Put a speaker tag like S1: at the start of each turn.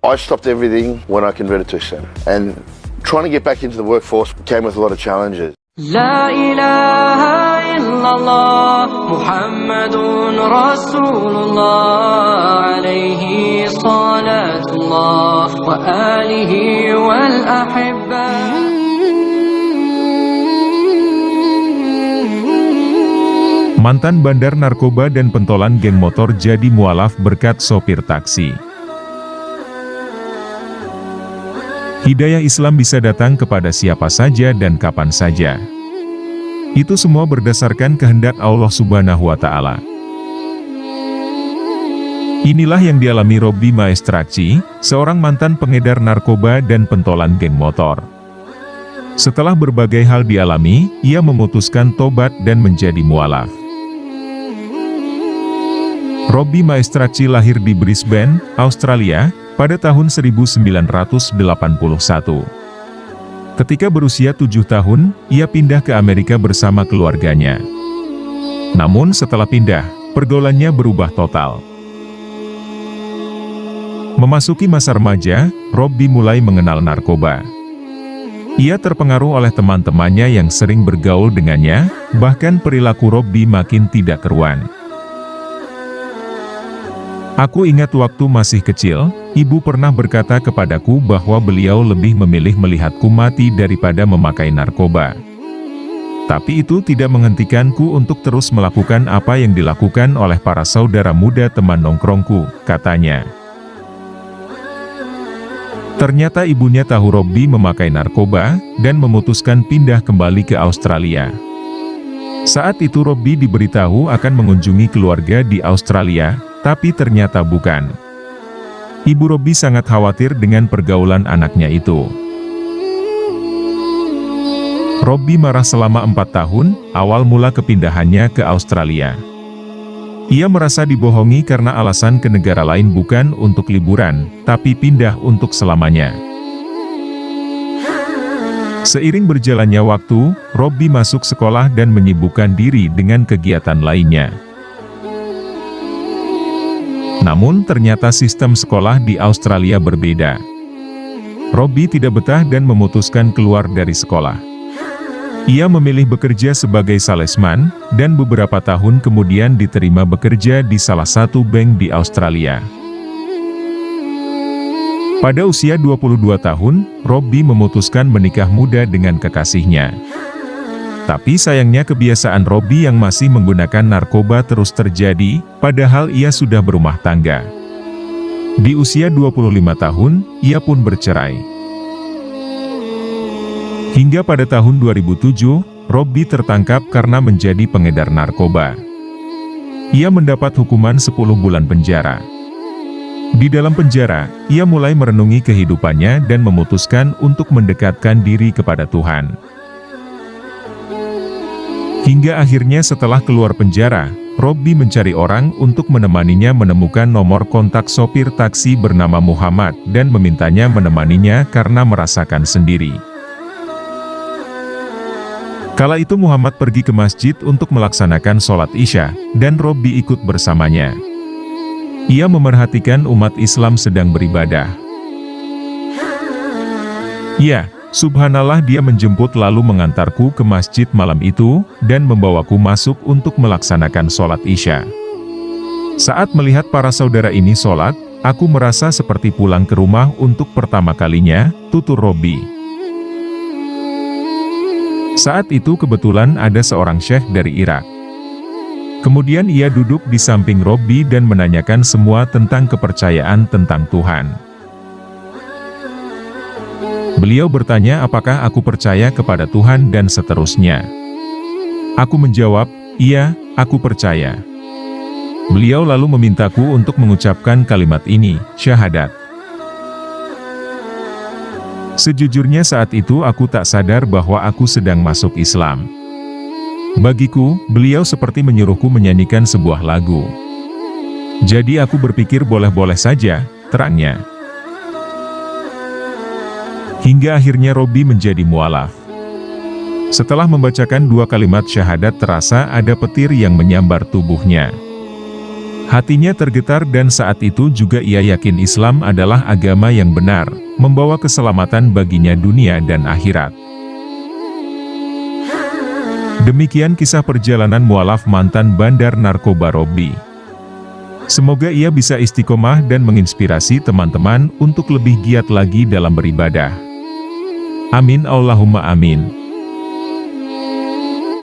S1: I stopped everything when I converted to Islam. And trying to get back into the workforce came with a lot of challenges.
S2: لا إله إلا الله محمد رسول الله عليه صلاة الله وآله والأحبة.
S3: Mantan bandar narkoba dan pentolan geng motor jadi mualaf berkat sopir taksi. Hidayah Islam bisa datang kepada siapa saja dan kapan saja. Itu semua berdasarkan kehendak Allah Subhanahu wa Ta'ala. Inilah yang dialami Robby Maestracchi, seorang mantan pengedar narkoba dan pentolan geng motor. Setelah berbagai hal dialami, ia memutuskan tobat dan menjadi mualaf. Robby Maestracchi lahir di Brisbane, Australia, pada tahun 1981. Ketika berusia 7 tahun, ia pindah ke Amerika bersama keluarganya. Namun setelah pindah, pergaulannya berubah total. Memasuki masa remaja, Robby mulai mengenal narkoba. Ia terpengaruh oleh teman-temannya yang sering bergaul dengannya, bahkan perilaku Robby makin tidak karuan. Aku ingat waktu masih kecil, ibu pernah berkata kepadaku bahwa beliau lebih memilih melihatku mati daripada memakai narkoba. Tapi itu tidak menghentikanku untuk terus melakukan apa yang dilakukan oleh para saudara muda teman nongkrongku, katanya. Ternyata ibunya tahu Robby memakai narkoba, dan memutuskan pindah kembali ke Australia. Saat itu Robby diberitahu akan mengunjungi keluarga di Australia, tapi ternyata bukan. Ibu Robby sangat khawatir dengan pergaulan anaknya itu. Robby marah selama 4 tahun, awal mula kepindahannya ke Australia. Ia merasa dibohongi karena alasan ke negara lain bukan untuk liburan, tapi pindah untuk selamanya. Seiring berjalannya waktu, Robby masuk sekolah dan menyibukkan diri dengan kegiatan lainnya. Namun ternyata sistem sekolah di Australia berbeda. Robby tidak betah dan memutuskan keluar dari sekolah. Ia memilih bekerja sebagai salesman, dan beberapa tahun kemudian diterima bekerja di salah satu bank di Australia. Pada usia 22 tahun, Robby memutuskan menikah muda dengan kekasihnya. Tapi sayangnya kebiasaan Robby yang masih menggunakan narkoba terus terjadi, padahal ia sudah berumah tangga. Di usia 25 tahun, ia pun bercerai. Hingga pada tahun 2007, Robby tertangkap karena menjadi pengedar narkoba. Ia mendapat hukuman 10 bulan penjara. Di dalam penjara, ia mulai merenungi kehidupannya dan memutuskan untuk mendekatkan diri kepada Tuhan. Hingga akhirnya setelah keluar penjara, Robby mencari orang untuk menemaninya menemukan nomor kontak sopir taksi bernama Muhammad dan memintanya menemaninya karena merasakan sendiri. Kala itu Muhammad pergi ke masjid untuk melaksanakan sholat Isya, dan Robby ikut bersamanya. Ia memerhatikan umat Islam sedang beribadah. Ya, subhanallah, dia menjemput lalu mengantarku ke masjid malam itu, dan membawaku masuk untuk melaksanakan sholat Isya. Saat melihat para saudara ini sholat, aku merasa seperti pulang ke rumah untuk pertama kalinya, tutur Robby. Saat itu kebetulan ada seorang syekh dari Irak. Kemudian ia duduk di samping Robby dan menanyakan semua tentang kepercayaan tentang Tuhan. Beliau bertanya apakah aku percaya kepada Tuhan dan seterusnya. Aku menjawab, iya, aku percaya. Beliau lalu memintaku untuk mengucapkan kalimat ini, syahadat. Sejujurnya saat itu aku tak sadar bahwa aku sedang masuk Islam. Bagiku, beliau seperti menyuruhku menyanyikan sebuah lagu. Jadi aku berpikir boleh-boleh saja, terangnya. Hingga akhirnya Robby menjadi mualaf. Setelah membacakan 2 kalimat syahadat terasa ada petir yang menyambar tubuhnya. Hatinya tergetar dan saat itu juga ia yakin Islam adalah agama yang benar, membawa keselamatan baginya dunia dan akhirat. Demikian kisah perjalanan mualaf mantan bandar narkoba Robby. Semoga ia bisa istiqomah dan menginspirasi teman-teman untuk lebih giat lagi dalam beribadah. Amin Allahumma amin.